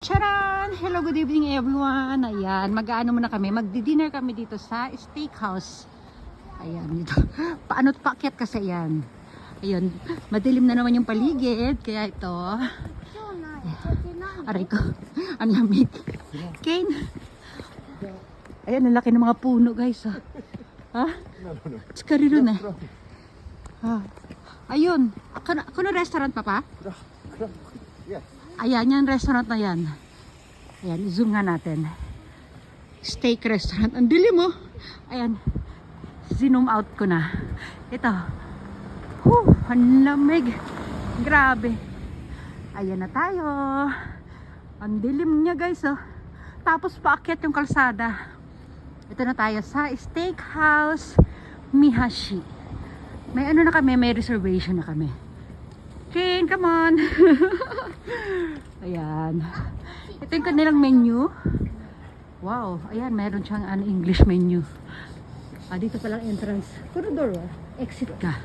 Charan! Hello, good evening everyone. Ayan, mag-aano muna kami. Magdi-dinner kami dito sa steakhouse. Ayan, dito. Paano paakyat kasi yan. Ayun, madilim na naman yung paligid. Kaya ito. Aray ko. Ang lamig. Kane. Ayan, ang laki ng mga puno guys. Ha? Tskariro na. Ha? Ayun. Kuno restaurant papa? Ayan, yung restaurant na yan. Ayan, zoom nga natin. Steak restaurant. Ang dilim mo. Ayan. Zoom out ko na. Ito. Ang lamig. Grabe. Ayan na tayo. Ang dilim niya guys. Oh. Tapos paakyat yung kalsada. Ito na tayo sa Steakhouse Mihashi. May ano na kami, may reservation na kami. Jane, come on! Ayan. Ito yung kanilang menu. Wow, ayan, meron siyang English menu. Dito palang entrance. Corridor, exit ka.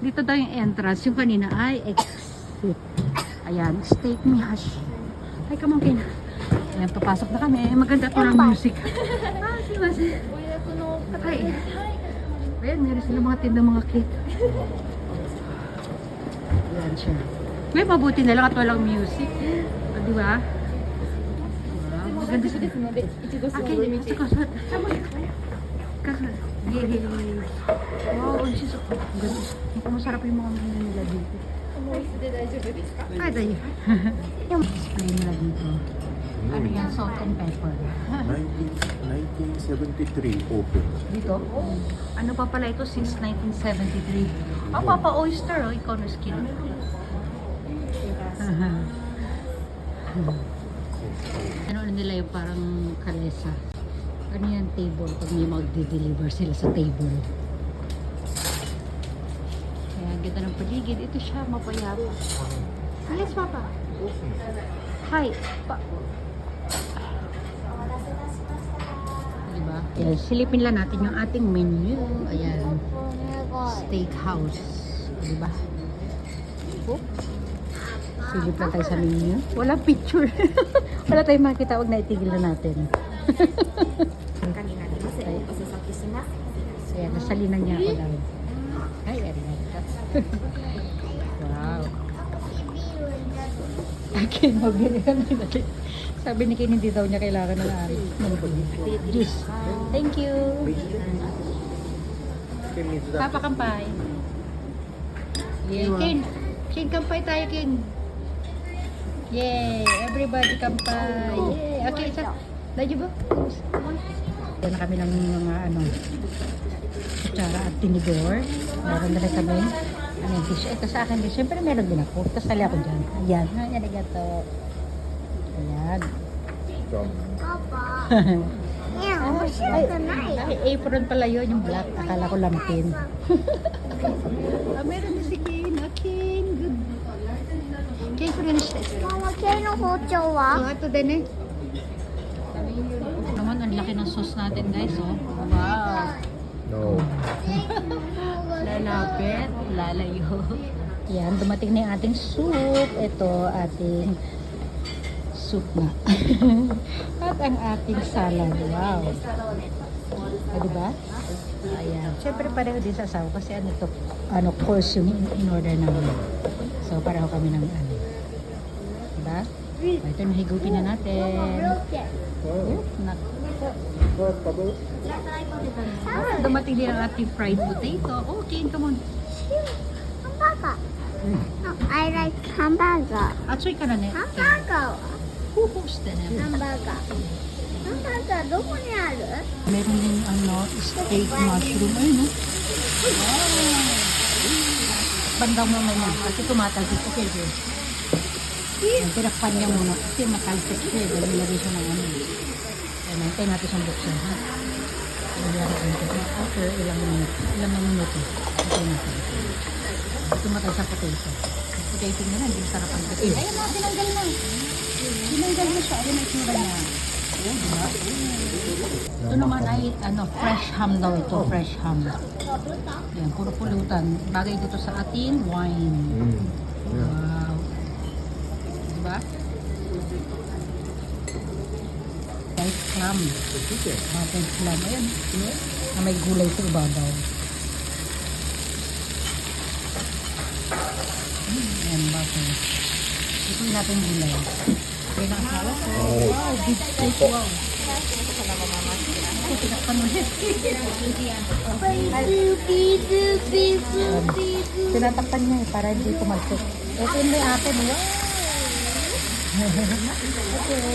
Dito daw yung entrance. Yung kanina ay exit. Ayan, steak mihashi. Ay, come on, Ken. Ayan, papasok na kami. Maganda ito ng music. Ay. Ayan, meron sila mga tindang mga cake. Ayan siya. May mabuti na lang at walang music. Di ba? Wow, maganda siya. Okay, kasunod. Kasunod. Wow, she's so ganda. Mukhang masarap yung mga menu nila dito. Ay, tayo. Yung display nila dito. Ano yan? Salt and pepper. 1973 open. Dito? Ano pa pala ito since 1973? Papa Oyster, ikaw na skin. Ano nila yung parang kalesa. Ano yan table pag may magde-deliver sila sa table. Kaya ang ganda ng paligid. Ito siya, mapayapa. Alis papa. Hi. Diba? Ayan, silipin lang natin yung ating menu. Ayan. Steakhouse. Diba? Silip lang tayo sa menu. Wala picture. Wala tayong makita. Huwag na itigil na natin. Ayan, nasalinan niya ako lang. Ay, arigato. Wow. Okay, mabili kami natin. Sabi ni Ken, hindi daw niya kailangan ng juice. Thank you. Papa, kampay. Yeah, Ken. Ken, kampay tayo, Ken. Yay! Everybody kampay. Yay! Okay, isa. Dahil ba? Yan na kami ng mga kutsara at tinidor. Meron na rin kami. Ano yung fish? Ito sa akin din. Siyempre meron din ako. Kasali ako dyan. Ayan. Ayan, agato. Ayan. Papa. Ay, apron pala yun, yung black. Akala ko lampin. Meron din si Ken. Ken, good. Ken, ko rin na siya. Mama, kaya ng hocho wa? Ito din eh. Naman, ang laki ng sauce natin guys, oh. Wow. No. Lalapit, lalayo. Yan, dumating na yung ating soup. Ito, ating soup na. At ang ating salad. Wow. Diba? Ayan. Siyempre pareho din sa asawa kasi course yung in-order namin. So, pareho kami ng Diba? Ito, nahigupin na natin. Dumating din ang ating fried potato. Okay, come on. Hamburger. No, I like hamburger. Atsoy ka na ne. Hamburger. Huhusta na. Hamburger. Hamburger, どこにある? Meron din steak mushroom. Ayun, no? Wow. Bandang mo naman kasi tumatalsik ko kayo. Pinakpan niya muna kasi matalsik siya. Dahil nilagay siya ng nantay natin siyang buksan. Ha? After ilang minuto. Nantay natin. Tumatay sa potato. Potato na lang, hindi sarapan ko. Ayun na, tinanggal na. Tinanggal na siya. Ayun na itura niya. Diba? Ito naman ay fresh ham daw ito. Fresh ham. Yan, puro pulutan. Bagay dito sa ating wine. Wow. Diba? white clam. Buttered clam. Ayan. Na may gulay sa ibabaw. Ayan, butter. Ito yung natin gulay. Ayan ang asawa ko. Wow, big steak. Wow. Ako, tinakpan mo. Tinatakpan niya para hindi tumalsik. Ito yung may atin. Wow. Okay.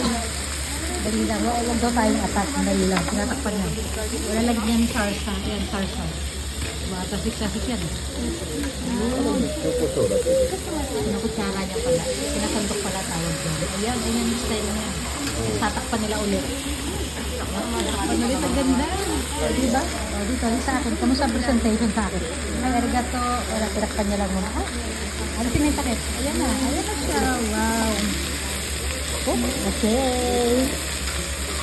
Dali lang. Huwag daw tayong attack. Dali lang. Tinatakpan niya. Wala lagyan niya ng sarsa. Ayan, sarsa. Diba? Tasik-tasik yan. Pinakutsara niya pala. Pinasandok pala tawag dyan. Ayan, ayan yung style niya. Tatakpan nila ulit. Tatakpan ulit. Ang ganda. O, diba? O, dito. Sa akin. Kamusta presentation sa akin? Ay, arigato. Wala, tinakpan niya lang muna. Ah, ano tinitakit? Ayan na. Ayan na siya. Wow. Oh, okay.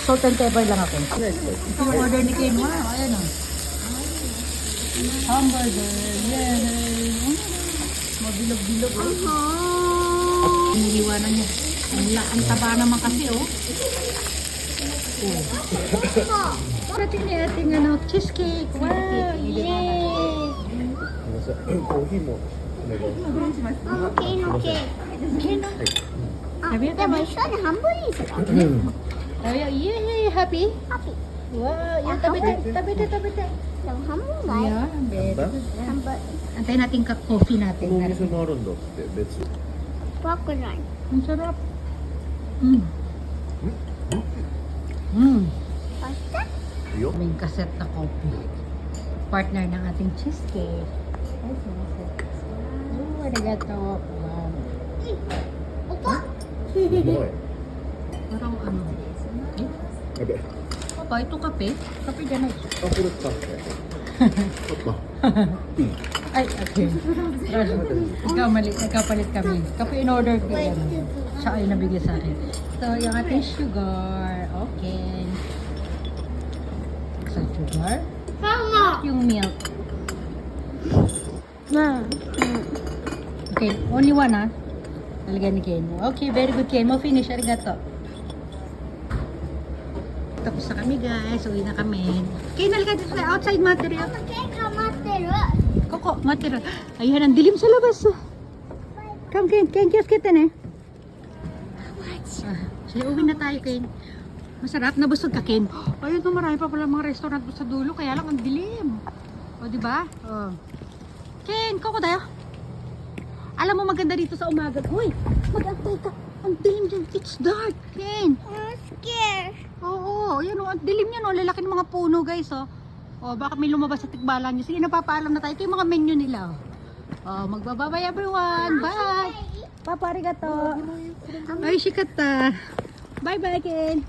Salt and pepper lang ako. Ito yung order ni Ken. Wow, ayan o. Hamburger. Yay. Mabilog-bilog. Iniiwanan niya. Ang taba naman kasi oh. Parating ni ating cheesecake. Wow, yay. コーヒーもお願いします でも一緒に半分にする。 Yay, happy? Happy. Wow, yan, tabi-tabi. でも半分がいい。 Yeah, very good. 半分。 Antayin natin coffee こ natin. のお店もあるんだって別に怖くない。 Ang sarap. Mm. Mm. そして。いいよ May kaset na coffee. Partner ng ating cheesecake. Ay, sumaset. Oh, arigato. Wow. 音。 すごい Parang ano. Eh? やべ Papa, ito kape? Kape dyan ay. あこれ使ってパパいい Ay, okay. Nagkapalit kami. Kape in order ko yan. Siya ay nabigay sa akin. So, yung ating sugar. Okay. Sa sugar. Yung milk. Okay, only one ha. Talagyan ni Ken. Okay, very good Ken. Mo finish. Arigato. Tapos na kami guys. Uwi na kami. Ken, nalagay dito sa outside material. ケーキが待ってる。 Koko, material. Ayan, ang dilim sa labas. Come, Ken. Ken, kiyos kita na. Sige, uwi na tayo, Ken. Masarap. Nabusog ka, Ken. Ayun, marami pa pala mga restaurant sa dulo. Kaya lang, ang dilim. O, diba? O. Ken, Koko tayo. Alam mo, maganda dito sa umaga. Uy, mag-antay ka. Ang dilim dyan. It's dark, Ken. I'm scared. Oo, yan o. Ang dilim yan o. Lalaki ng mga puno, guys, o. O, baka may lumabas sa tikbalan nyo. Sige, napapaalam na tayo. Ito yung mga menu nila, o. O, magbababay everyone. Bye. Papa, arigato. Ay, shikata. Bye-bye, Ken.